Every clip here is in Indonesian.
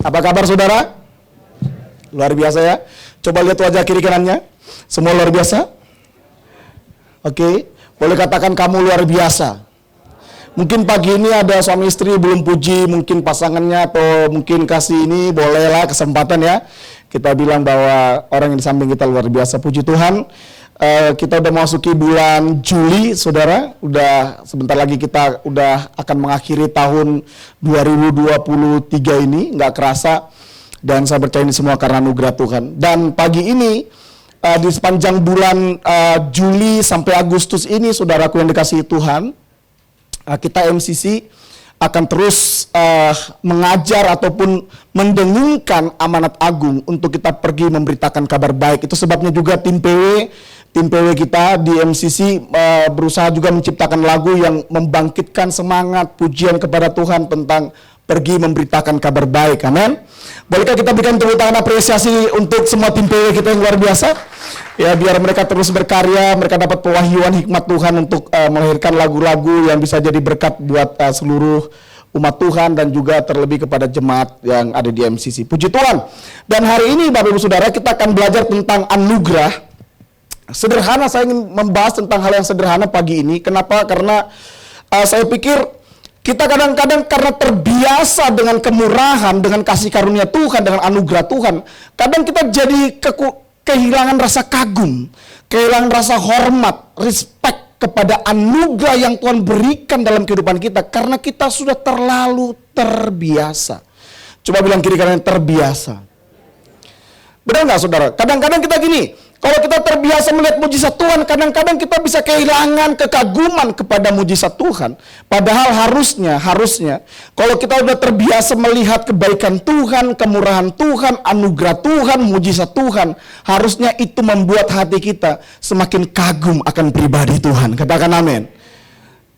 Apa kabar saudara? Luar biasa ya. Coba lihat wajah kiri kanannya. Semua luar biasa? Oke, boleh katakan kamu luar biasa. Mungkin pagi ini ada suami istri belum puji mungkin pasangannya atau mungkin kasih ini, bolehlah kesempatan ya. Kita bilang bahwa orang yang di samping kita luar biasa. Puji Tuhan. Kita udah masuki bulan Juli, saudara. Udah sebentar lagi kita udah akan mengakhiri tahun 2023 ini, nggak kerasa. Dan saya percaya ini semua karena anugerah Tuhan. Dan pagi ini di sepanjang bulan Juli sampai Agustus ini, saudaraku yang dikasihi Tuhan, kita MCC akan terus mengajar ataupun mendengungkan amanat agung untuk kita pergi memberitakan kabar baik. Itu sebabnya juga tim PW kita di MCC berusaha juga menciptakan lagu yang membangkitkan semangat pujian kepada Tuhan tentang pergi memberitakan kabar baik. Amin. Bolehkah kita berikan tepuk tangan apresiasi untuk semua tim PW kita yang luar biasa? Ya, biar mereka terus berkarya, mereka dapat pewahyuan hikmat Tuhan untuk melahirkan lagu-lagu yang bisa jadi berkat buat seluruh umat Tuhan dan juga terlebih kepada jemaat yang ada di MCC. Puji Tuhan. Dan hari ini Bapak Ibu Saudara kita akan belajar tentang anugerah. Sederhana, saya ingin membahas tentang hal yang sederhana pagi ini. Kenapa? Karena saya pikir kita kadang-kadang karena terbiasa dengan kemurahan, dengan kasih karunia Tuhan, dengan anugerah Tuhan, kadang kita jadi kehilangan rasa kagum, kehilangan rasa hormat, respect kepada anugerah yang Tuhan berikan dalam kehidupan kita, karena kita sudah terlalu terbiasa. Coba bilang kiri kanan, terbiasa. Benar nggak saudara? Kadang-kadang kita gini, kalau kita terbiasa melihat mujizat Tuhan, kadang-kadang kita bisa kehilangan kekaguman kepada mujizat Tuhan. Padahal harusnya, kalau kita udah terbiasa melihat kebaikan Tuhan, kemurahan Tuhan, anugerah Tuhan, mujizat Tuhan, harusnya itu membuat hati kita semakin kagum akan pribadi Tuhan. Katakan amin.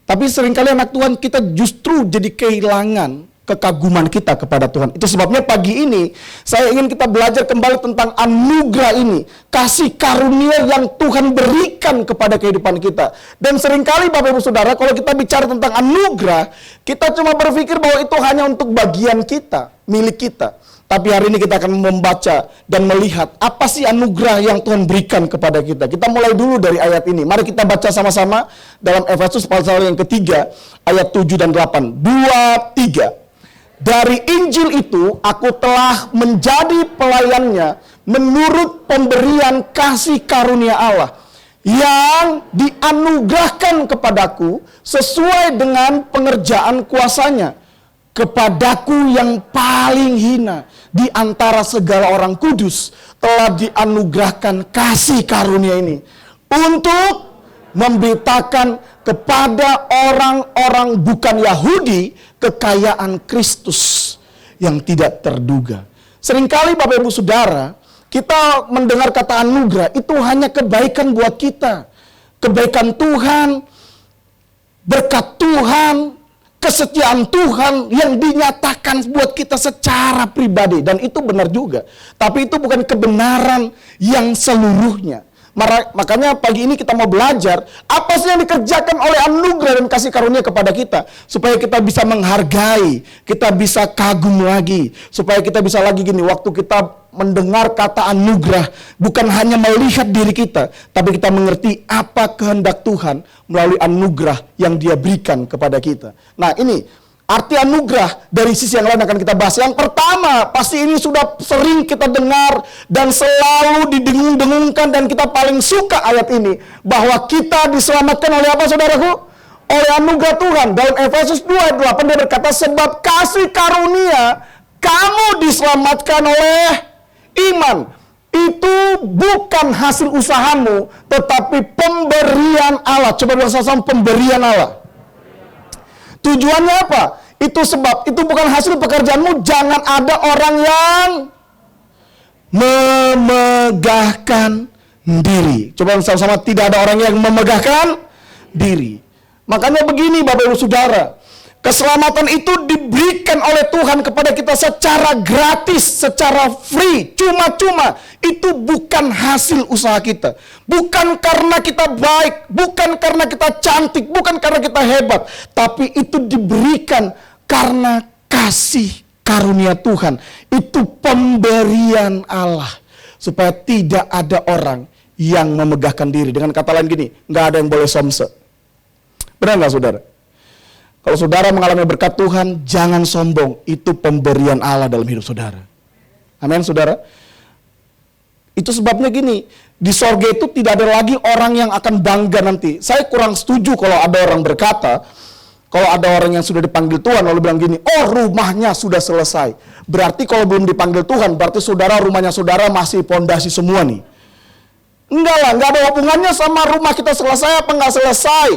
Tapi seringkali anak Tuhan kita justru jadi kehilangan kekaguman kita kepada Tuhan. Itu sebabnya pagi ini saya ingin kita belajar kembali tentang anugerah ini, kasih karunia yang Tuhan berikan kepada kehidupan kita. Dan seringkali Bapak Ibu Saudara, kalau kita bicara tentang anugerah, kita cuma berpikir bahwa itu hanya untuk bagian kita, milik kita. Tapi hari ini kita akan membaca dan melihat apa sih anugerah yang Tuhan berikan kepada kita. Kita mulai dulu dari ayat ini. Mari kita baca sama-sama dalam Efesus pasal yang ketiga, ayat 7 dan 8. 2, 3. Dari Injil itu aku telah menjadi pelayannya menurut pemberian kasih karunia Allah yang dianugerahkan kepadaku sesuai dengan pengerjaan kuasanya. Kepadaku yang paling hina di antara segala orang kudus telah dianugerahkan kasih karunia ini untuk memberitakan kepada orang-orang bukan Yahudi kekayaan Kristus yang tidak terduga. Seringkali Bapak Ibu Saudara, kita mendengar kata anugerah itu hanya kebaikan buat kita. Kebaikan Tuhan, berkat Tuhan, kesetiaan Tuhan yang dinyatakan buat kita secara pribadi. Dan itu benar juga. Tapi itu bukan kebenaran yang seluruhnya. Makanya pagi ini kita mau belajar apa sih yang dikerjakan oleh anugerah dan kasih karunia kepada kita, supaya kita bisa menghargai, kita bisa kagum lagi, supaya kita bisa lagi gini, waktu kita mendengar kata anugerah bukan hanya melihat diri kita, tapi kita mengerti apa kehendak Tuhan melalui anugerah yang Dia berikan kepada kita. Nah, ini arti anugerah dari sisi yang lain akan kita bahas. Yang pertama, pasti ini sudah sering kita dengar dan selalu didengung-dengungkan, dan kita paling suka ayat ini, bahwa kita diselamatkan oleh apa saudaraku? Oleh anugerah Tuhan. Dalam Efesus 2 ayat 8 dia berkata, sebab kasih karunia kamu diselamatkan oleh iman. Itu bukan hasil usahamu, tetapi pemberian Allah. Coba bilang sama-sama, pemberian Allah. Tujuannya apa? Itu sebab itu bukan hasil pekerjaanmu. Jangan ada orang yang memegahkan diri. Coba sama-sama, tidak ada orang yang memegahkan diri. Makanya begini Bapak Ibu Saudara, keselamatan itu diberikan oleh Tuhan kepada kita secara gratis, secara free, cuma-cuma. Itu bukan hasil usaha kita. Bukan karena kita baik, bukan karena kita cantik, bukan karena kita hebat. Tapi itu diberikan karena kasih karunia Tuhan, itu pemberian Allah. Supaya tidak ada orang yang memegahkan diri. Dengan kata lain gini, nggak ada yang boleh somse. Benar nggak saudara? Kalau saudara mengalami berkat Tuhan, jangan sombong. Itu pemberian Allah dalam hidup saudara. Amin saudara. Itu sebabnya gini, di sorga itu tidak ada lagi orang yang akan bangga nanti. Saya kurang setuju kalau ada orang berkata, kalau ada orang yang sudah dipanggil Tuhan lalu bilang gini, oh rumahnya sudah selesai. Berarti kalau belum dipanggil Tuhan, berarti saudara rumahnya saudara masih pondasi semua nih. Enggak lah, enggak ada hubungannya sama rumah kita selesai apa enggak selesai.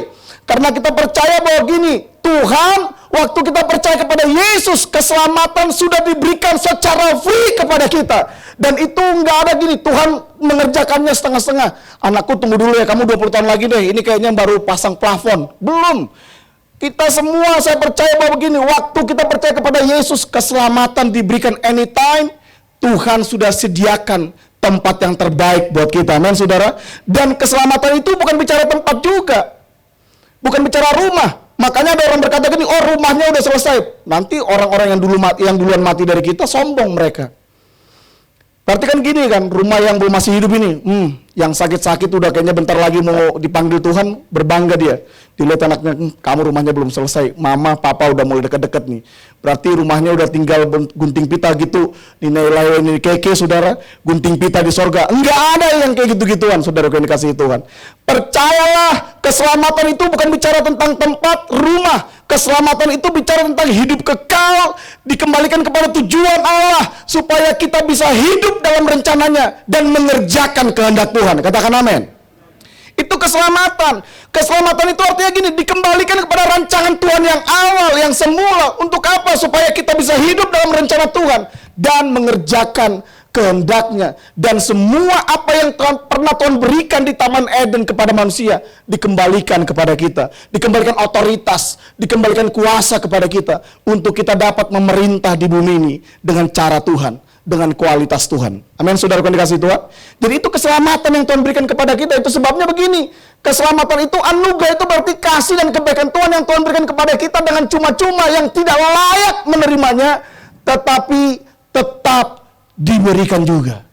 Karena kita percaya bahwa gini, Tuhan waktu kita percaya kepada Yesus, keselamatan sudah diberikan secara free kepada kita. Dan itu enggak ada gini, Tuhan mengerjakannya setengah-setengah. Anakku tunggu dulu ya, kamu 20 tahun lagi deh, ini kayaknya baru pasang plafon. Belum. Kita semua, saya percaya bahwa begini, waktu kita percaya kepada Yesus, keselamatan diberikan anytime. Tuhan sudah sediakan tempat yang terbaik buat kita, amin saudara. Dan keselamatan itu bukan bicara tempat juga, bukan bicara rumah. Makanya ada orang berkata gini, oh rumahnya udah selesai. Nanti orang-orang yang duluan mati dari kita sombong mereka. Berarti kan gini kan, rumah yang belum masih hidup ini, yang sakit-sakit udah kayaknya bentar lagi mau dipanggil Tuhan, berbangga dia. Dilihat anaknya, kamu rumahnya belum selesai, mama, papa udah mulai deket-deket nih. Berarti rumahnya udah tinggal gunting pita gitu, nilai ini keke saudara, gunting pita di sorga. Enggak ada yang kayak gitu-gituan saudara yang dikasihi Tuhan. Percayalah, keselamatan itu bukan bicara tentang tempat, rumah. Keselamatan itu bicara tentang hidup kekal, dikembalikan kepada tujuan Allah, supaya kita bisa hidup dalam rencananya dan mengerjakan kehendak Tuhan. Katakan amin. Itu keselamatan. Keselamatan itu artinya gini, dikembalikan kepada rancangan Tuhan yang awal, yang semula. Untuk apa? Supaya kita bisa hidup dalam rencana Tuhan dan mengerjakan kehendaknya. Dan semua apa yang pernah Tuhan berikan di Taman Eden kepada manusia dikembalikan kepada kita, dikembalikan otoritas, dikembalikan kuasa kepada kita, untuk kita dapat memerintah di bumi ini dengan cara Tuhan, dengan kualitas Tuhan. Amin saudara yang dikasihi Tuhan. Jadi itu keselamatan yang Tuhan berikan kepada kita. Itu sebabnya begini, keselamatan itu anugerah, itu berarti kasih dan kebaikan Tuhan yang Tuhan berikan kepada kita dengan cuma-cuma, yang tidak layak menerimanya, tetapi tetap diberikan juga.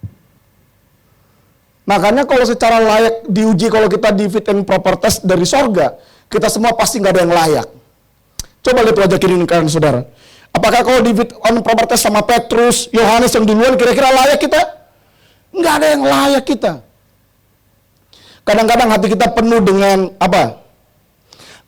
Makanya kalau secara layak diuji, kalau kita di fit and proper test dari sorga, kita semua pasti nggak ada yang layak. Coba lihat wajah kiri kanan saudara. Apakah kalau di fit and proper test sama Petrus, Yohanes yang duluan, kira-kira layak kita? Nggak ada yang layak kita. Kadang-kadang hati kita penuh dengan apa?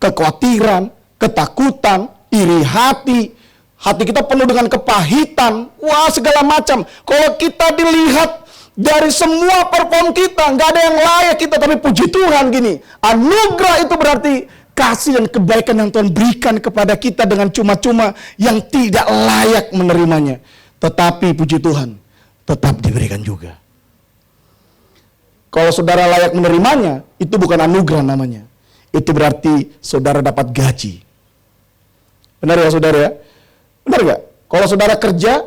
Kekhawatiran, ketakutan, iri hati. Hati kita penuh dengan kepahitan, wah segala macam. Kalau kita dilihat dari semua perform kita, nggak ada yang layak kita, tapi puji Tuhan gini, anugerah itu berarti kasih dan kebaikan yang Tuhan berikan kepada kita dengan cuma-cuma, yang tidak layak menerimanya. Tetapi puji Tuhan, tetap diberikan juga. Kalau saudara layak menerimanya, itu bukan anugerah namanya. Itu berarti saudara dapat gaji. Benar ya saudara ya? Benar gak? Kalau saudara kerja,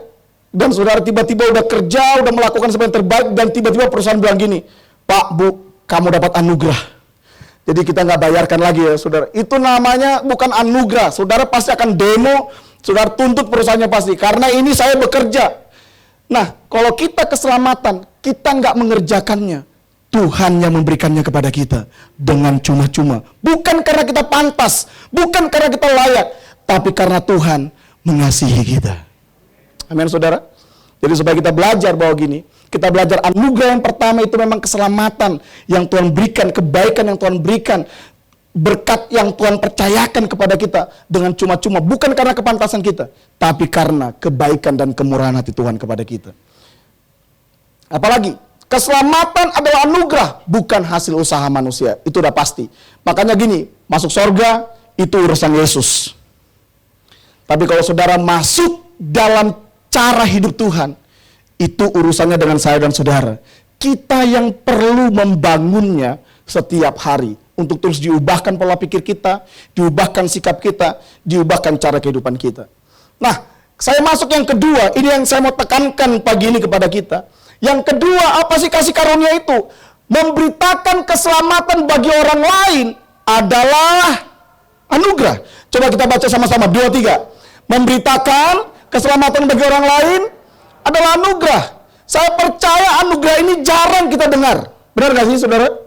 dan saudara tiba-tiba udah kerja, udah melakukan sesuatu yang terbaik, dan tiba-tiba perusahaan bilang gini, Pak, Bu, kamu dapat anugerah. Jadi kita nggak bayarkan lagi ya saudara. Itu namanya bukan anugerah. Saudara pasti akan demo, saudara tuntut perusahaannya pasti. Karena ini saya bekerja. Nah, kalau kita keselamatan, kita nggak mengerjakannya. Tuhan yang memberikannya kepada kita dengan cuma-cuma. Bukan karena kita pantas, bukan karena kita layak, tapi karena Tuhan mengasihi kita. Amin saudara. Jadi supaya kita belajar bahwa gini, kita belajar anugerah yang pertama itu memang keselamatan yang Tuhan berikan, kebaikan yang Tuhan berikan, berkat yang Tuhan percayakan kepada kita dengan cuma-cuma, bukan karena kepantasan kita, tapi karena kebaikan dan kemurahan hati Tuhan kepada kita. Apalagi keselamatan adalah anugerah, bukan hasil usaha manusia. Itu udah pasti. Makanya gini, masuk surga itu urusan Yesus. Tapi kalau saudara masuk dalam cara hidup Tuhan, itu urusannya dengan saya dan saudara. Kita yang perlu membangunnya setiap hari, untuk terus diubahkan pola pikir kita, diubahkan sikap kita, diubahkan cara kehidupan kita. Nah, saya masuk yang kedua, ini yang saya mau tekankan pagi ini kepada kita. Yang kedua, apa sih kasih karunia itu? Memberitakan keselamatan bagi orang lain adalah anugerah. Coba kita baca sama-sama, 2, 3. Memberitakan keselamatan bagi orang lain adalah anugerah. Saya percaya anugerah ini jarang kita dengar. Benar gak sih saudara?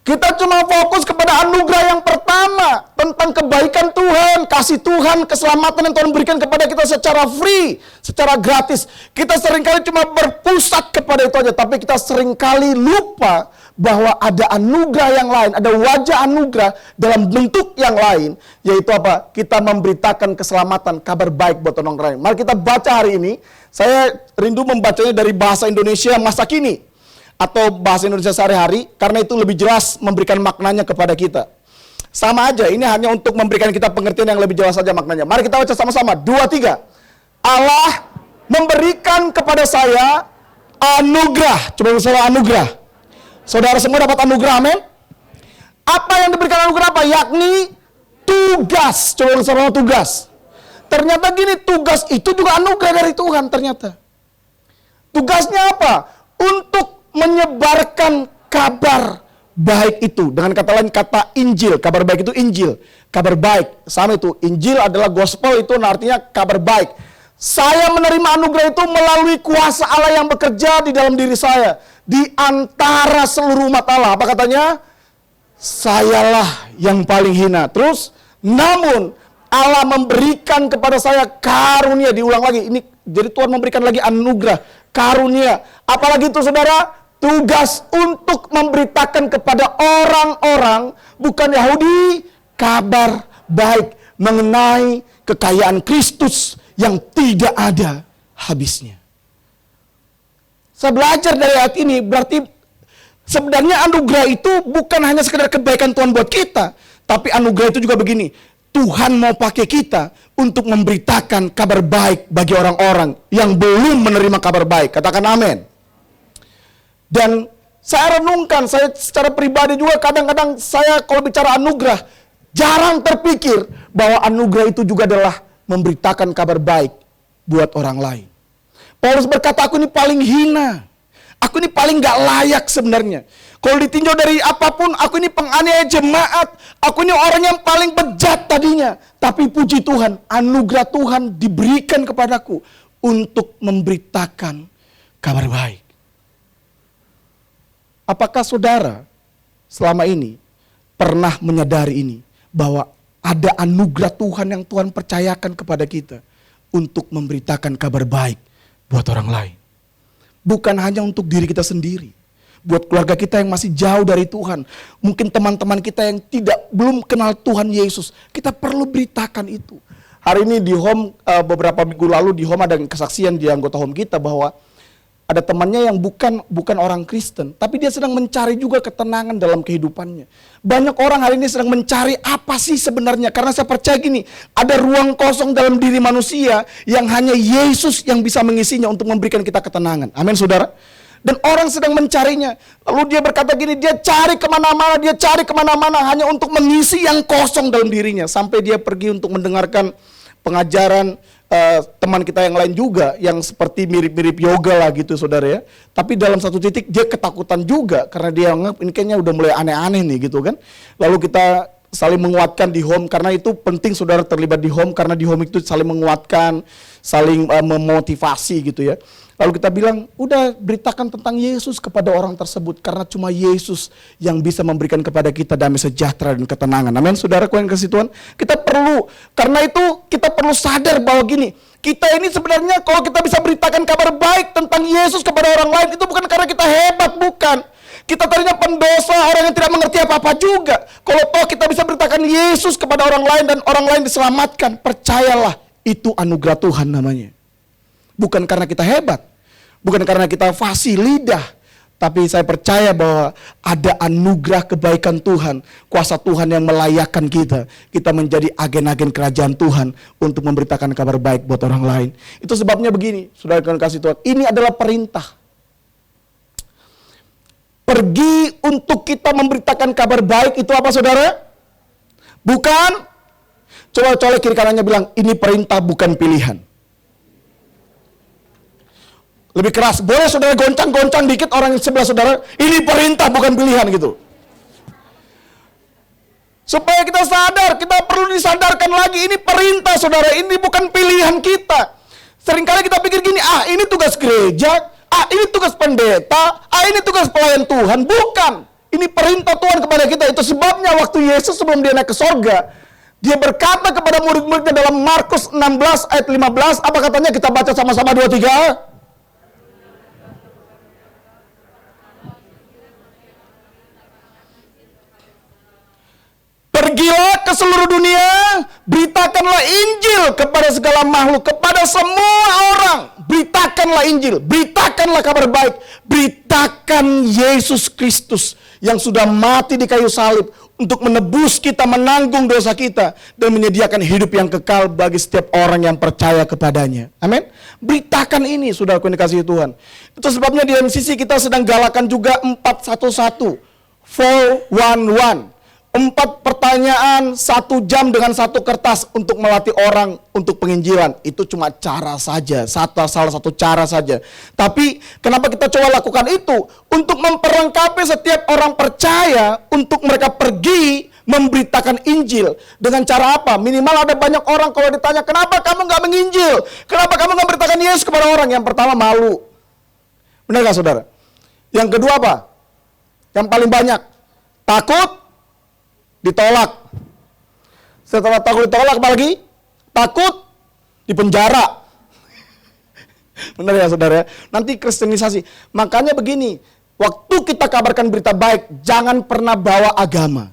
Kita cuma fokus kepada anugerah yang pertama, tentang kebaikan Tuhan, kasih Tuhan, keselamatan yang Tuhan berikan kepada kita secara free, secara gratis. Kita seringkali cuma berpusat kepada itu aja, tapi kita seringkali lupa bahwa ada anugerah yang lain, ada wajah anugerah dalam bentuk yang lain, yaitu apa? Kita memberitakan keselamatan, kabar baik buat orang lain. Mari kita baca hari ini. Saya rindu membacanya dari bahasa Indonesia masa kini, atau bahasa Indonesia sehari-hari, karena itu lebih jelas memberikan maknanya kepada kita. Sama aja, ini hanya untuk memberikan kita pengertian yang lebih jelas saja maknanya. Mari kita baca sama-sama, 2, 3. Allah memberikan kepada saya anugerah. Coba bersama anugerah. Saudara semua dapat anugerah, amin? Apa yang diberikan anugerah apa? Yakni tugas. Coba bersama tugas. Ternyata gini, tugas itu juga anugerah dari Tuhan ternyata. Tugasnya apa? Untuk menyebarkan kabar baik itu. Dengan kata lain, kata Injil. Kabar baik itu Injil. Kabar baik. Sama itu. Injil adalah gospel, itu artinya kabar baik. Saya menerima anugerah itu melalui kuasa Allah yang bekerja di dalam diri saya. Di antara seluruh umat Allah. Apa katanya? Sayalah yang paling hina. Terus, namun Allah memberikan kepada saya karunia. Diulang lagi. Ini jadi Tuhan memberikan lagi anugerah. Karunia. Apalagi itu saudara? Tugas untuk memberitakan kepada orang-orang bukan Yahudi kabar baik mengenai kekayaan Kristus yang tidak ada habisnya. Saya belajar dari ayat ini, berarti sebenarnya anugerah itu bukan hanya sekedar kebaikan Tuhan buat kita, tapi anugerah itu juga begini, Tuhan mau pakai kita untuk memberitakan kabar baik bagi orang-orang yang belum menerima kabar baik. Katakan amin. Dan saya renungkan, saya secara pribadi juga kadang-kadang saya kalau bicara anugerah, jarang terpikir bahwa anugerah itu juga adalah memberitakan kabar baik buat orang lain. Paulus berkata, aku ini paling hina. Aku ini paling gak layak sebenarnya. Kalau ditinjau dari apapun, aku ini penganiaya jemaat. Aku ini orang yang paling bejat tadinya. Tapi puji Tuhan, anugerah Tuhan diberikan kepadaku untuk memberitakan kabar baik. Apakah saudara selama ini pernah menyadari ini? Bahwa ada anugerah Tuhan yang Tuhan percayakan kepada kita untuk memberitakan kabar baik buat orang lain. Bukan hanya untuk diri kita sendiri. Buat keluarga kita yang masih jauh dari Tuhan. Mungkin teman-teman kita yang belum kenal Tuhan Yesus. Kita perlu beritakan itu. Hari ini di home, beberapa minggu lalu di home ada kesaksian di anggota home kita bahwa ada temannya yang bukan orang Kristen, tapi dia sedang mencari juga ketenangan dalam kehidupannya. Banyak orang hari ini sedang mencari apa sih sebenarnya, karena saya percaya gini, ada ruang kosong dalam diri manusia yang hanya Yesus yang bisa mengisinya untuk memberikan kita ketenangan. Amin saudara. Dan orang sedang mencarinya. Lalu dia berkata gini, dia cari kemana-mana hanya untuk mengisi yang kosong dalam dirinya. Sampai dia pergi untuk mendengarkan pengajaran teman kita yang lain juga yang seperti mirip-mirip yoga lah gitu saudara ya. Tapi dalam satu titik dia ketakutan juga karena dia anggap ini kayaknya udah mulai aneh-aneh nih gitu kan. Lalu kita saling menguatkan di home, karena itu penting saudara terlibat di home, karena di home itu saling menguatkan, saling memotivasi gitu ya. Lalu kita bilang, udah beritakan tentang Yesus kepada orang tersebut, karena cuma Yesus yang bisa memberikan kepada kita damai sejahtera dan ketenangan. Amin, saudara, yang kasih Tuhan. Kita perlu, karena itu kita perlu sadar bahwa gini, kita ini sebenarnya kalau kita bisa beritakan kabar baik tentang Yesus kepada orang lain, itu bukan karena kita hebat, bukan. Kita tadinya pendosa, orang yang tidak mengerti apa-apa juga. Kalau toh kita bisa beritakan Yesus kepada orang lain dan orang lain diselamatkan, percayalah, itu anugerah Tuhan namanya. Bukan karena kita hebat, bukan karena kita fasih lidah, tapi saya percaya bahwa ada anugerah kebaikan Tuhan, kuasa Tuhan yang melayakkan kita menjadi agen-agen kerajaan Tuhan untuk memberitakan kabar baik buat orang lain. Itu sebabnya begini, saudara kasih Tuhan, ini adalah perintah. Pergi untuk kita memberitakan kabar baik itu apa saudara? Bukan. Coba colek kiri kanannya bilang, ini perintah bukan pilihan. Lebih keras, boleh saudara goncang-goncang dikit orang sebelah saudara, ini perintah bukan pilihan gitu. Supaya kita sadar, kita perlu disadarkan lagi, ini perintah saudara, ini bukan pilihan kita. Seringkali kita pikir gini, ini tugas gereja, ini tugas pendeta, ini tugas pelayan Tuhan. Bukan. Ini perintah Tuhan kepada kita. Itu sebabnya waktu Yesus sebelum dia naik ke sorga, dia berkata kepada murid-muridnya dalam Markus 16 ayat 15, apa katanya? Kita baca sama-sama 2-3. Pergilah ke seluruh dunia, beritakanlah Injil kepada segala makhluk, kepada semua orang. Beritakanlah Injil, beritakanlah kabar baik, beritakan Yesus Kristus yang sudah mati di kayu salib untuk menebus kita, menanggung dosa kita, dan menyediakan hidup yang kekal bagi setiap orang yang percaya kepadanya. Amin. Beritakan ini, saudaraku yang dikasihi Tuhan. Itu sebabnya di MCC kita sedang galakan juga 411, 411. 4 pertanyaan 1 jam dengan 1 kertas untuk melatih orang untuk penginjilan. Itu cuma cara saja, salah satu cara saja. Tapi kenapa kita coba lakukan itu? Untuk memperlengkapi setiap orang percaya untuk mereka pergi memberitakan Injil. Dengan cara apa? Minimal ada banyak orang kalau ditanya, kenapa kamu gak menginjil? Kenapa kamu gak memberitakan Yesus kepada orang? Yang pertama, malu. Benar gak saudara? Yang kedua apa? Yang paling banyak, takut ditolak. Setelah takut ditolak, apalagi? Takut dipenjara. Benar ya saudara? Nanti kristenisasi. Makanya begini, waktu kita kabarkan berita baik, jangan pernah bawa agama.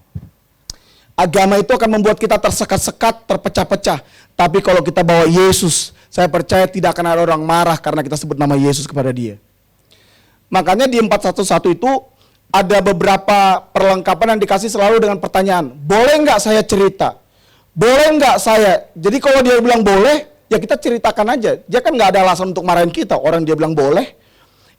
Agama itu akan membuat kita tersekat-sekat, terpecah-pecah. Tapi kalau kita bawa Yesus, saya percaya tidak akan ada orang marah karena kita sebut nama Yesus kepada dia. Makanya di 411 itu ada beberapa perlengkapan yang dikasih selalu dengan pertanyaan, boleh nggak saya cerita? Boleh nggak saya? Jadi kalau dia bilang boleh, ya kita ceritakan aja. Dia kan nggak ada alasan untuk marahin kita. Orang dia bilang boleh,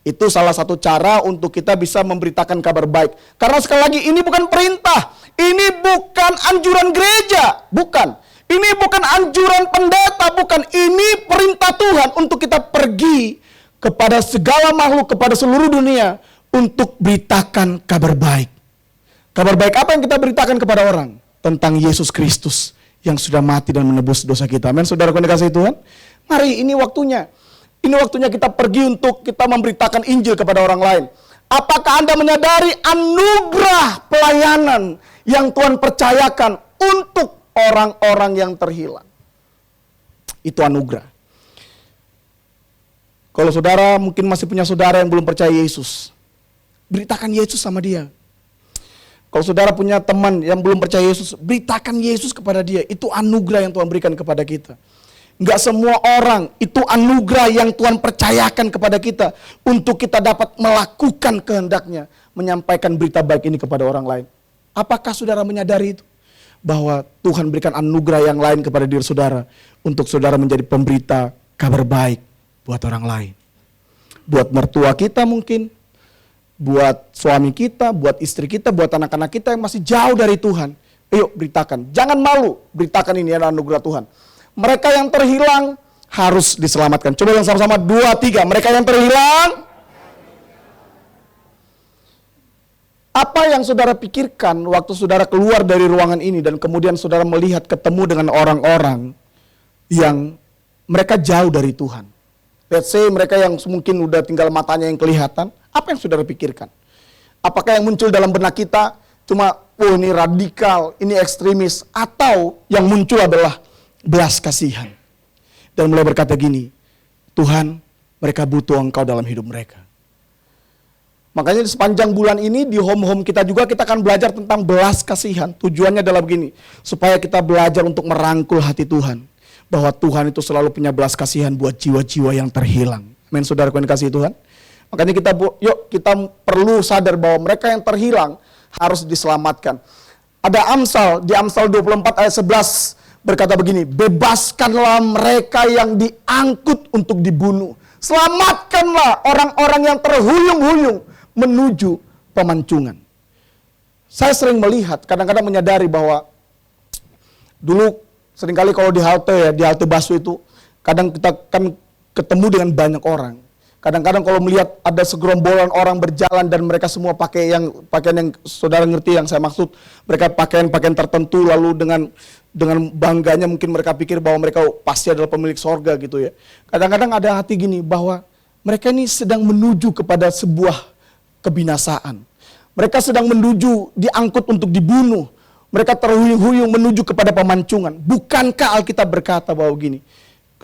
itu salah satu cara untuk kita bisa memberitakan kabar baik. Karena sekali lagi, ini bukan perintah. Ini bukan anjuran gereja. Bukan. Ini bukan anjuran pendeta. Bukan. Ini perintah Tuhan untuk kita pergi kepada segala makhluk, kepada seluruh dunia, untuk beritakan kabar baik. Kabar baik apa yang kita beritakan kepada orang? Tentang Yesus Kristus yang sudah mati dan menebus dosa kita. Amin, saudara yang dikasihi Tuhan. Mari, ini waktunya. Ini waktunya kita pergi untuk kita memberitakan Injil kepada orang lain. Apakah Anda menyadari anugerah pelayanan yang Tuhan percayakan untuk orang-orang yang terhilang? Itu anugerah. Kalau saudara mungkin masih punya saudara yang belum percaya Yesus, beritakan Yesus sama dia. Kalau saudara punya teman yang belum percaya Yesus, beritakan Yesus kepada dia. Itu anugerah yang Tuhan berikan kepada kita. Enggak semua orang, itu anugerah yang Tuhan percayakan kepada kita untuk kita dapat melakukan kehendaknya, menyampaikan berita baik ini kepada orang lain. Apakah saudara menyadari itu? Bahwa Tuhan berikan anugerah yang lain kepada diri saudara untuk saudara menjadi pemberita kabar baik buat orang lain. Buat mertua kita mungkin, buat suami kita, buat istri kita, buat anak-anak kita yang masih jauh dari Tuhan. Ayo beritakan, jangan malu, beritakan ini adalah anugerah Tuhan. Mereka yang terhilang harus diselamatkan. Coba yang sama-sama 2, 3, mereka yang terhilang. Apa yang saudara pikirkan waktu saudara keluar dari ruangan ini dan kemudian saudara melihat ketemu dengan orang-orang yang mereka jauh dari Tuhan? Let's say mereka yang mungkin udah tinggal matanya yang kelihatan. Apa yang saudara pikirkan? Apakah yang muncul dalam benak kita cuma, oh ini radikal, ini ekstremis, atau yang muncul adalah belas kasihan dan mulai berkata gini, Tuhan, mereka butuh Engkau dalam hidup mereka. Makanya di sepanjang bulan ini di home-home kita juga kita akan belajar tentang belas kasihan. Tujuannya adalah begini, supaya kita belajar untuk merangkul hati Tuhan, bahwa Tuhan itu selalu punya belas kasihan buat jiwa-jiwa yang terhilang. Amin, saudaraku yang dikasihi Tuhan. Makanya kita perlu sadar bahwa mereka yang terhilang harus diselamatkan. Ada Amsal, di Amsal 24 ayat 11 berkata begini, bebaskanlah mereka yang diangkut untuk dibunuh. Selamatkanlah orang-orang yang terhuyung-huyung menuju pemancungan. Saya sering melihat, kadang-kadang menyadari bahwa dulu seringkali kalau di halte busway itu, kadang kita kan ketemu dengan banyak orang. Kadang-kadang kalau melihat ada segerombolan orang berjalan dan mereka semua pakai pakaian yang saudara ngerti yang saya maksud, mereka pakaian tertentu, lalu dengan bangganya mungkin mereka pikir bahwa mereka pasti adalah pemilik sorga gitu ya. Kadang-kadang ada hati gini bahwa mereka ini sedang menuju kepada sebuah kebinasaan. Mereka sedang menuju diangkut untuk dibunuh. Mereka terhuyung-huyung menuju kepada pemancungan. Bukankah Alkitab berkata bahwa gini,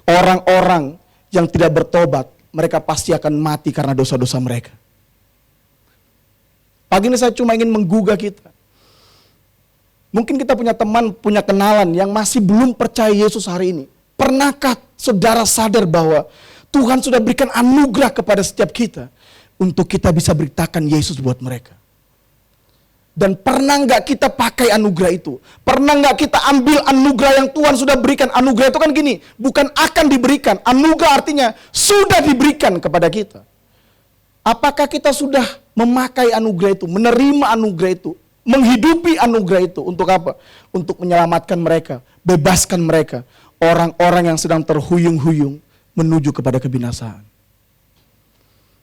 orang-orang yang tidak bertobat, mereka pasti akan mati karena dosa-dosa mereka. Pagi ini saya cuma ingin menggugah kita. Mungkin kita punya teman, punya kenalan yang masih belum percaya Yesus hari ini. Pernahkah saudara sadar bahwa Tuhan sudah berikan anugerah kepada setiap kita untuk kita bisa beritakan Yesus buat mereka? Dan pernah nggak kita pakai anugerah itu? Pernah nggak kita ambil anugerah yang Tuhan sudah berikan? Anugerah itu kan gini, bukan akan diberikan. Anugerah artinya sudah diberikan kepada kita. Apakah kita sudah memakai anugerah itu, menerima anugerah itu, menghidupi anugerah itu untuk apa? Untuk menyelamatkan mereka, bebaskan mereka, orang-orang yang sedang terhuyung-huyung menuju kepada kebinasaan.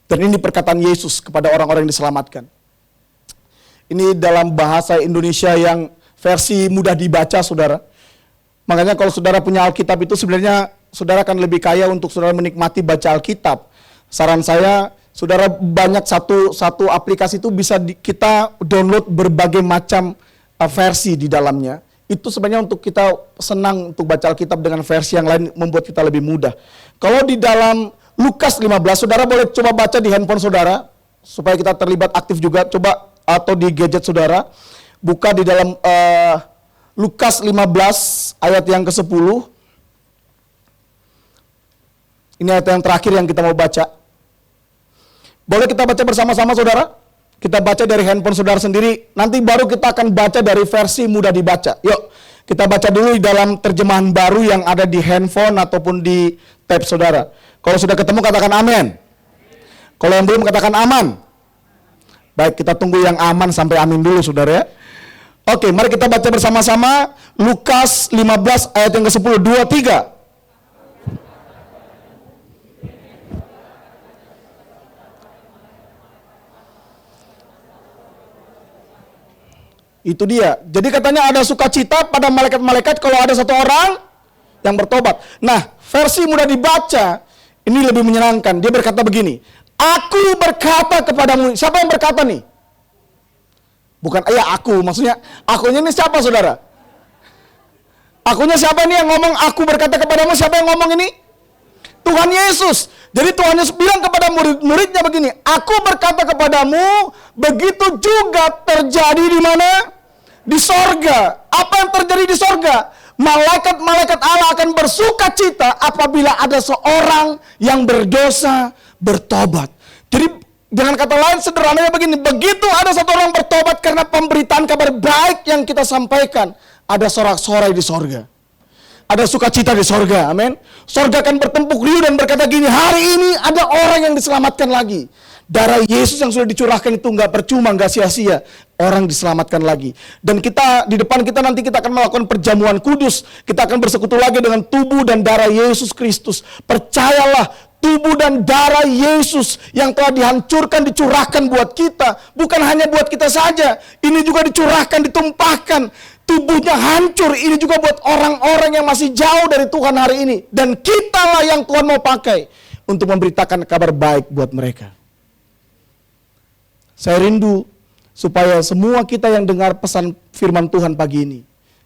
Dan ini perkataan Yesus kepada orang-orang yang diselamatkan. Ini dalam bahasa Indonesia yang versi mudah dibaca, saudara. Makanya kalau saudara punya Alkitab itu sebenarnya saudara akan lebih kaya untuk saudara menikmati baca Alkitab. Saran saya, saudara banyak satu aplikasi itu bisa kita download berbagai macam versi di dalamnya. Itu sebenarnya untuk kita senang untuk baca Alkitab dengan versi yang lain membuat kita lebih mudah. Kalau di dalam Lukas 15, saudara boleh coba baca di handphone saudara supaya kita terlibat aktif juga. Coba atau di gadget saudara, buka di dalam Lukas 15 ayat yang ke-10. Ini ayat yang terakhir yang kita mau baca. Boleh kita baca bersama-sama saudara? Kita baca dari handphone saudara sendiri, nanti baru kita akan baca dari versi mudah dibaca. Yuk, kita baca dulu di dalam terjemahan baru yang ada di handphone ataupun di tab saudara. Kalau sudah ketemu katakan amin. Kalau yang belum katakan aman. Baik, kita tunggu yang aman sampai amin dulu saudara ya. Oke, mari kita baca bersama-sama Lukas 15 ayat yang ke-10, 2, 3. Itu dia. Jadi katanya ada sukacita pada malaikat-malaikat kalau ada satu orang yang bertobat. Nah, versi mudah dibaca ini lebih menyenangkan. Dia berkata begini, aku berkata kepadamu. Siapa yang berkata nih? Bukan aku, maksudnya akunya ini siapa saudara? Akunya siapa nih yang ngomong aku berkata kepadamu? Siapa yang ngomong ini? Tuhan Yesus. Jadi Tuhan Yesus bilang kepada murid-muridnya begini, aku berkata kepadamu, begitu juga terjadi di mana? Di sorga. Apa yang terjadi di sorga? Malaikat-malaikat Allah akan bersuka cita apabila ada seorang yang berdosa bertobat. Jadi dengan kata lain sederhananya begini, begitu ada satu orang bertobat karena pemberitaan kabar baik yang kita sampaikan, ada sorak-sorai di sorga. Ada sukacita di sorga, amin. Sorga akan bertempuk riuh dan berkata gini, hari ini ada orang yang diselamatkan lagi. Darah Yesus yang sudah dicurahkan itu nggak percuma, nggak sia-sia. Orang diselamatkan lagi. Dan kita di depan kita nanti kita akan melakukan perjamuan kudus. Kita akan bersekutu lagi dengan tubuh dan darah Yesus Kristus. Percayalah, tubuh dan darah Yesus yang telah dihancurkan, dicurahkan buat kita. Bukan hanya buat kita saja. Ini juga dicurahkan, ditumpahkan. Tubuhnya hancur, ini juga buat orang-orang yang masih jauh dari Tuhan hari ini. Dan kitalah yang Tuhan mau pakai untuk memberitakan kabar baik buat mereka. Saya rindu supaya semua kita yang dengar pesan firman Tuhan pagi ini,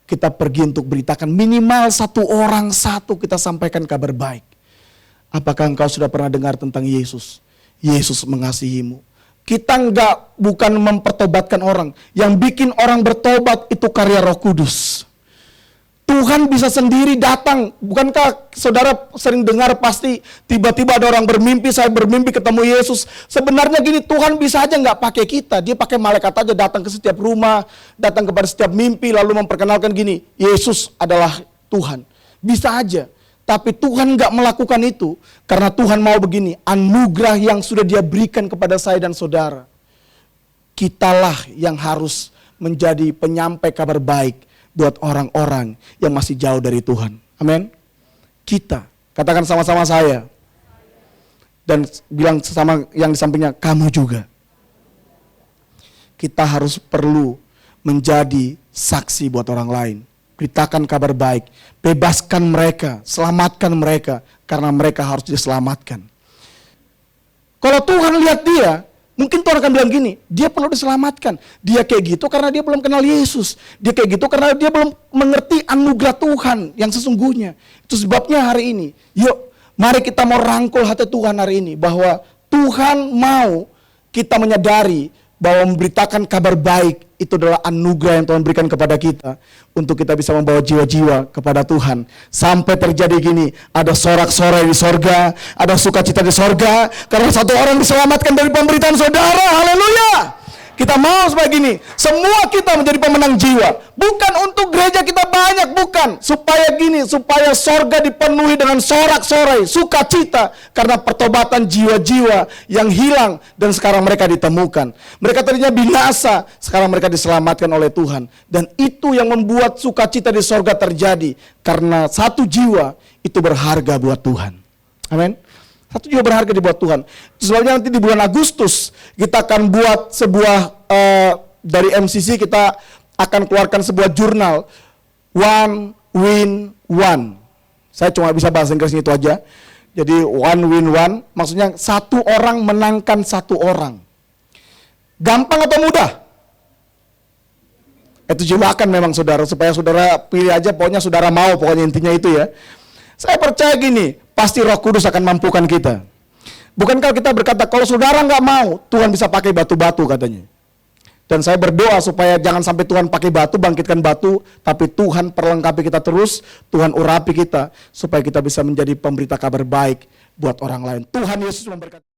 kita pergi untuk beritakan minimal satu orang kita sampaikan kabar baik. Apakah engkau sudah pernah dengar tentang Yesus? Yesus mengasihimu. Kita bukan mempertobatkan orang. Yang bikin orang bertobat itu karya Roh Kudus. Tuhan bisa sendiri datang. Bukankah saudara sering dengar pasti tiba-tiba ada orang bermimpi, saya bermimpi ketemu Yesus. Sebenarnya gini, Tuhan bisa aja nggak pakai kita. Dia pakai malaikat aja datang ke setiap rumah, datang kepada setiap mimpi, lalu memperkenalkan gini, Yesus adalah Tuhan. Bisa aja. Tapi Tuhan nggak melakukan itu karena Tuhan mau begini, anugerah yang sudah Dia berikan kepada saya dan saudara. Kitalah yang harus menjadi penyampai kabar baik buat orang-orang yang masih jauh dari Tuhan. Amin. Kita, katakan sama-sama saya. Dan bilang sama yang di sampingnya, kamu juga. Kita harus perlu menjadi saksi buat orang lain. Beritakan kabar baik, bebaskan mereka, selamatkan mereka, karena mereka harus diselamatkan. Kalau Tuhan lihat dia, mungkin Tuhan akan bilang gini, dia perlu diselamatkan. Dia kayak gitu karena dia belum kenal Yesus. Dia kayak gitu karena dia belum mengerti anugerah Tuhan yang sesungguhnya. Itu sebabnya hari ini, yuk mari kita mau rangkul hati Tuhan hari ini, bahwa Tuhan mau kita menyadari bahwa memberitakan kabar baik itu adalah anugerah yang Tuhan berikan kepada kita untuk kita bisa membawa jiwa-jiwa kepada Tuhan. Sampai terjadi gini, ada sorak-sorai di sorga, ada sukacita di sorga, karena satu orang diselamatkan dari pemberitaan saudara. Haleluya! Kita mau seperti gini, semua kita menjadi pemenang jiwa. Bukan untuk gereja kita banyak, bukan. Supaya gini, supaya sorga dipenuhi dengan sorak-sorai, sukacita. Karena pertobatan jiwa-jiwa yang hilang dan sekarang mereka ditemukan. Mereka tadinya binasa, sekarang mereka diselamatkan oleh Tuhan. Dan itu yang membuat sukacita di sorga terjadi. Karena satu jiwa itu berharga buat Tuhan. Amin. Satu jiwa berharga dibuat Tuhan. Sebabnya nanti di bulan Agustus kita akan buat sebuah dari MCC kita akan keluarkan sebuah jurnal One Win One. Saya cuma bisa bahasa Inggrisnya itu aja. Jadi One Win One maksudnya satu orang menangkan satu orang. Gampang atau mudah? Itu jebakan memang saudara, supaya saudara pilih aja, pokoknya saudara mau, pokoknya intinya itu ya. Saya percaya gini, pasti Roh Kudus akan mampukan kita. Bukankah kita berkata, kalau saudara nggak mau, Tuhan bisa pakai batu-batu katanya. Dan saya berdoa supaya jangan sampai Tuhan pakai batu, bangkitkan batu, tapi Tuhan perlengkapi kita terus, Tuhan urapi kita, supaya kita bisa menjadi pemberita kabar baik buat orang lain. Tuhan Yesus memberkati.